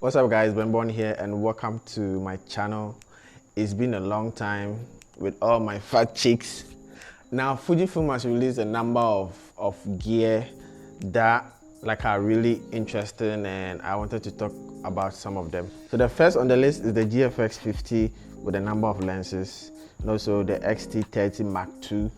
What's up guys, Ben Bon here and welcome to my channel. It's been a long time with all my fat chicks. Now Fujifilm has released a number of gear that are really interesting, and I wanted to talk about some of them. So the first on the list is the GFX 50 with a number of lenses, and also the X-T30 Mark II,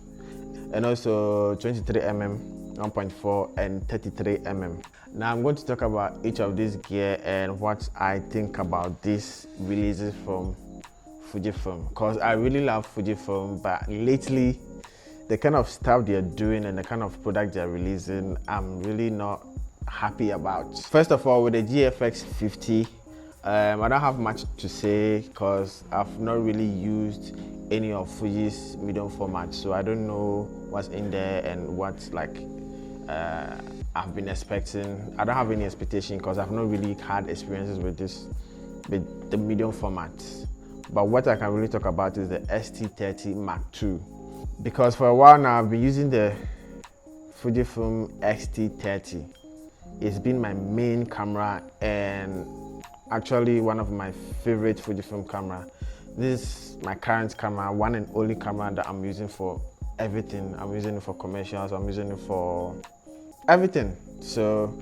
and also 23mm 1.4 and 33mm. Now I'm going to talk about each of these gear and what I think about these releases from Fujifilm, because I really love Fujifilm, but lately the kind of stuff they're doing and the kind of product they're releasing, I'm really not happy about. First of all, with the GFX 50, I don't have much to say because I've not really used any of Fuji's medium format, so I don't know what's in there and what I've been expecting. I don't have any expectation because I've not really had experiences with the medium format. But what I can really talk about is the X-T30 Mark II, because for a while now I've been using the Fujifilm X-T30. It's been my main camera and actually one of my favorite Fujifilm camera. This is my current camera, one and only camera that I'm using for everything. I'm using it for commercials, I'm using it for everything. So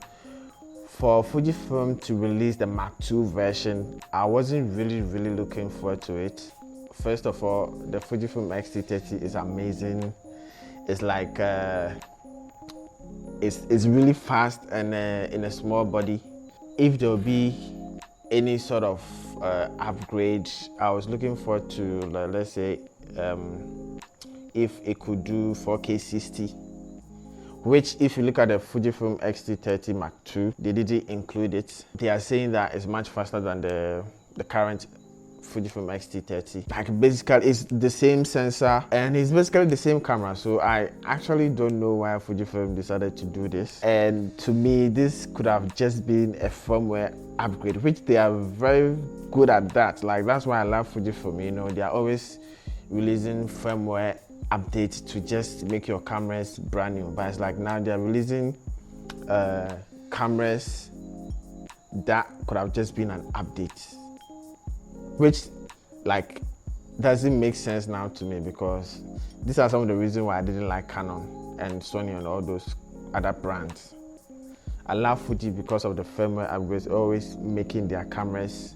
for Fujifilm to release the Mark II version, I wasn't really looking forward to it. First of all, the Fujifilm X-T30 is amazing. It's like it's really fast and in a small body. If there'll be any sort of upgrade, I was looking forward to let's say if it could do 4K 60, which if you look at the Fujifilm X-T30 Mark II, they didn't include it. They are saying that it's much faster than the current Fujifilm X-T30. Like basically it's the same sensor and it's basically the same camera, so I actually don't know why Fujifilm decided to do this. And to me, this could have just been a firmware upgrade, which they are very good at that. Like that's why I love Fujifilm, you know, they are always releasing firmware updates to just make your cameras brand new. But it's like now they're releasing cameras that could have just been an update, which like doesn't make sense now to me, because these are some of the reasons why I didn't like Canon and Sony and all those other brands. I love Fuji because of the firmware upgrades, always making their cameras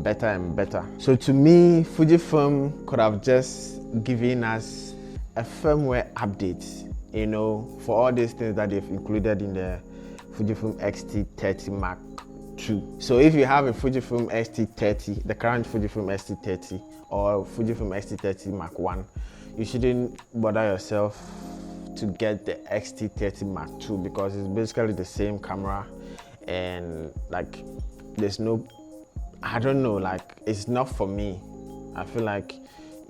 better and better. So to me, Fujifilm could have just given us a firmware update, you know, for all these things that they've included in the Fujifilm X-T30 Mark II. So if you have a Fujifilm X-T30, the current Fujifilm X-T30 or Fujifilm X-T30 Mark I, you shouldn't bother yourself to get the X-T30 Mark II, because it's basically the same camera and like there's no, I don't know, like it's not for me. I feel like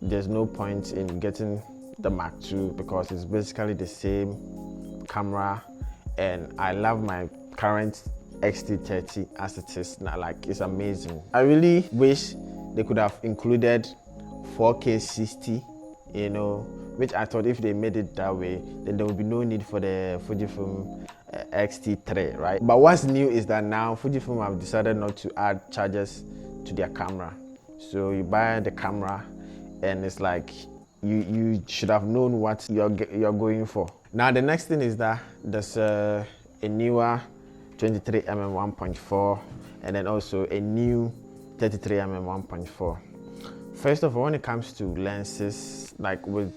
there's no point in getting the Mark II because it's basically the same camera, and I love my current X-T30 as it is now. Like it's amazing. I really wish they could have included 4K 60, you know, which I thought if they made it that way, then there would be no need for the Fujifilm X-T30, right? But what's new is that now Fujifilm have decided not to add chargers to their camera. So you buy the camera and it's like you should have known what you're going for. Now the next thing is that there's a newer 23mm 1.4 and then also a new 33mm 1.4. First of all, when it comes to lenses, like with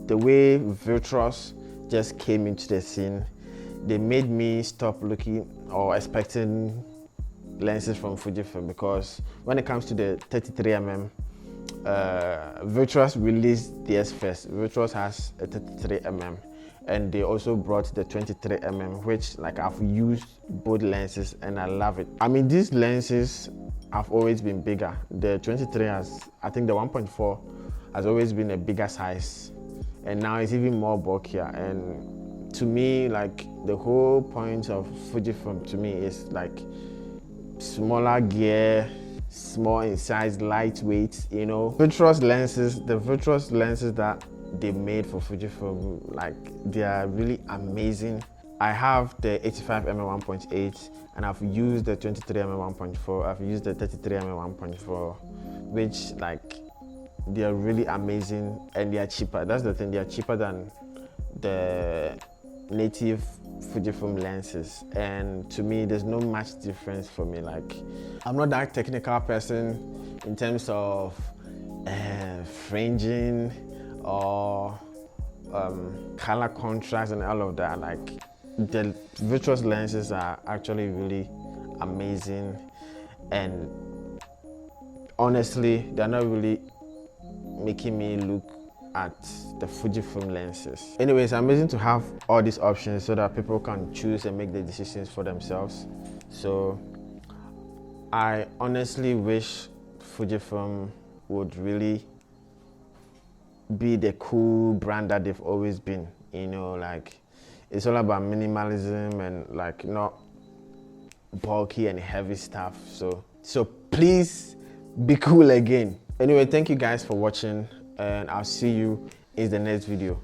the way Virtuos just came into the scene, they made me stop looking or expecting lenses from Fujifilm, because when it comes to the 33mm, Virtuos released theirs first. Virtuos has a 33mm and they also brought the 23mm, which like I've used both lenses and I love it. I mean, these lenses have always been bigger. The 23 has, I think the 1.4 has always been a bigger size, and now it's even more bulkier. And to me, like the whole point of Fujifilm to me is like smaller gear, small in size, lightweight, you know. Virtuos lenses, the Virtuos lenses that they made for Fujifilm, like they are really amazing. I have the 85mm 1.8 and I've used the 23mm 1.4. I've used the 33mm 1.4, which like they are really amazing and they are cheaper. That's the thing, they are cheaper than the native Fujifilm lenses, and to me there's no much difference for me. Like, I'm not that technical person in terms of fringing or color contrast and all of that. Like, the virtuous lenses are actually really amazing, and honestly they're not really making me look at the Fujifilm lenses. Anyways, it's amazing to have all these options so that people can choose and make the decisions for themselves. So I honestly wish Fujifilm would really be the cool brand that they've always been. You know, like, it's all about minimalism and like not bulky and heavy stuff. So please be cool again. Anyway, thank you guys for watching, and I'll see you in the next video.